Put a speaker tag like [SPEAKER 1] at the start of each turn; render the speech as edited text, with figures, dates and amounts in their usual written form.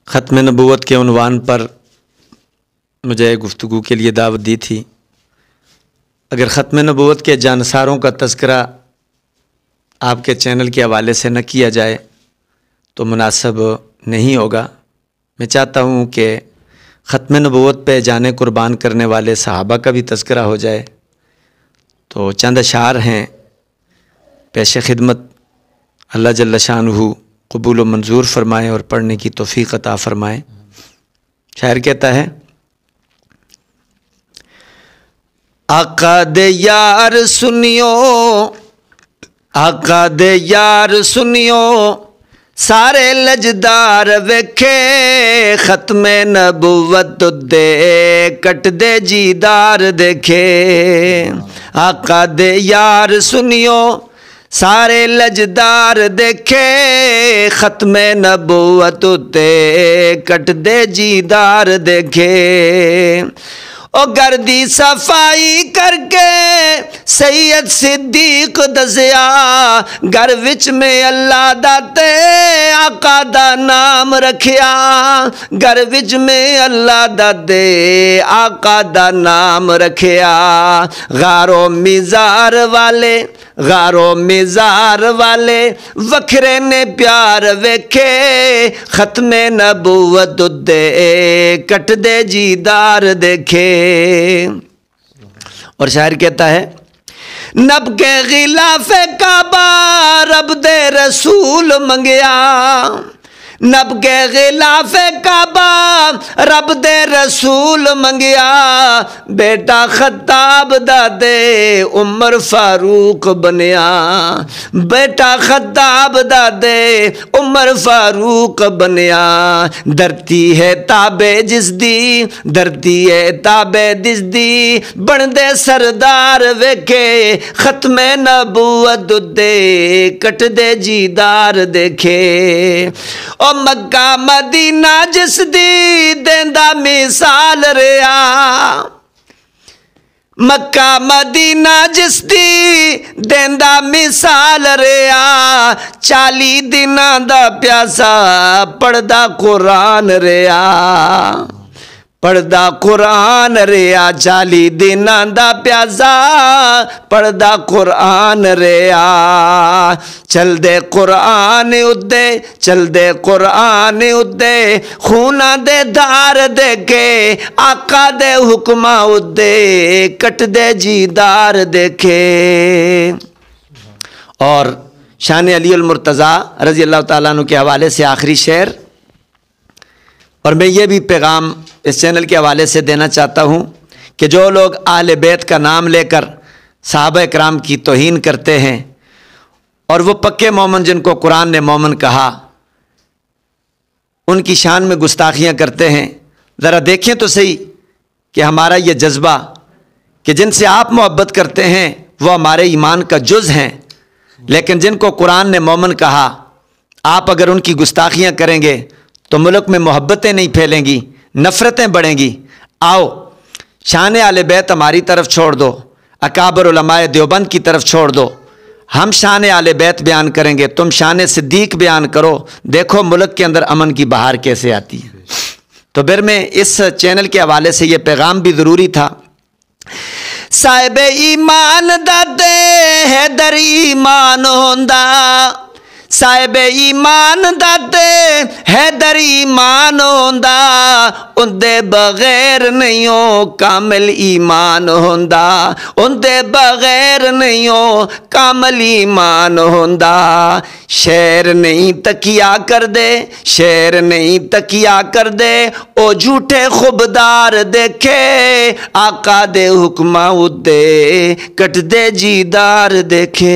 [SPEAKER 1] ख़त्म नबूवत के उन्वान पर मुझे गुफ्तगू के लिए दावत दी थी। अगर ख़त्म नबूवत के जानसारों का तज़किरा आपके चैनल के हवाले से न किया जाए तो मुनासिब नहीं होगा। मैं चाहता हूँ कि ख़त्म नबूवत पे जाने कुर्बान करने वाले सहाबा का भी तज़किरा हो जाए। तो चंद अशार हैं पेश खिदमत, अल्लाह जल्ल शानुहु कबूल व मंजूर फरमाए और पढ़ने की तौफ़ीक़ अता फरमाए। शायर कहता है, आका दे यार सुनियो, आका दे यार सुनियो, सारे लजदार वेखे, ख़त्मे नबूवत दे कट दे जीदार देखे। आका दे यार सुनियो, सारे लजदार देखे, ख़त्मे नबूवत दे कट दे जीदार देखे। ओ गर्दी सफाई करके सैयद सिद्दीक दसिया, घर विच में अल्लाह दाते आका दा नाम रखिया। घर विच में अल्लाह दाते आका दा नाम रखिया। गारो मिजार वाले, गारो मिजार वाले वखरे ने प्यार वेखे, ख़त्मे नबूवत दे कट दे जीदार देखे। और शायर कहता है, नब के गिलाफे काबा रब दे रसूल मंगया, नब के गिलाफे काबा रब दे रसूल मंगया। बेटा खत्ताब दादे उमर फारूक बनया, बेटा खत्ताब दादे उमर फारूक बनया। धरती है ताबे जिसदी, धरती है ताबे जिसदी, बन दे सरदार वेखे, ख़त्मे नबूवत दे कट दे जीदार देखे। ओ मक्का मदीना जिस दी देंदा मिसाल रिया, मक्का मदीना जिस दी देंदा मिसाल रिया। 40 दिनां दा प्यासा पढ़दा कुरान रिया, पढ़दा कुरान रिया। 40 दिनां दा प्यासा पढ़दा कुरान रिया। चलदे कुरान उदे, चलदे कुरान उदे, खूना दे धार देखे, आका दे हुक्मा उदे कट दे जीदार देखे। और शान अली अल मुर्तज़ा रज़ी अल्लाह ताला अन्हु के हवाले से आखिरी शेर। और मैं ये भी पैगाम इस चैनल के हवाले से देना चाहता हूँ कि जो लोग आले बैत का नाम लेकर सहाबा इकराम की तौहीन करते हैं और वो पक्के मोमन जिनको कुरान ने मोमन कहा, उनकी शान में गुस्ताखियाँ करते हैं, ज़रा देखें तो सही कि हमारा ये जज्बा कि जिनसे आप मोहब्बत करते हैं वो हमारे ईमान का जुज़ हैं, लेकिन जिनको कुरान ने मोमन कहा, आप अगर उनकी गुस्ताखियाँ करेंगे तो मुल्क में मोहब्बतें नहीं फैलेंगी, नफ़रतें बढ़ेंगी। आओ शान आले बैत हमारी तरफ छोड़ दो, अकाबर उलमाए देवबंद की तरफ छोड़ दो, हम शान आले बैत बयान करेंगे, तुम शान सिद्दीक बयान करो। देखो मुल्क के अंदर अमन की बहार कैसे आती है। तो फिर में इस चैनल के हवाले से ये पैगाम भी ज़रूरी था। साहिब ईमान दादे हैदर ईमान होंदा, साहिब ईमान दादे हैदर ईमान होंदा, उनदे बगैर नहीं हो कामिल ईमान होंदा, उनदे बगैर नहीं हो कामिल ईमान होंदा। शेर नहीं तकिया कर दे, शेर नहीं तकिया कर दे, ओ झूठे खुबदार देखे, आका दे हुक्मा उदे कट दे जीदार देखे।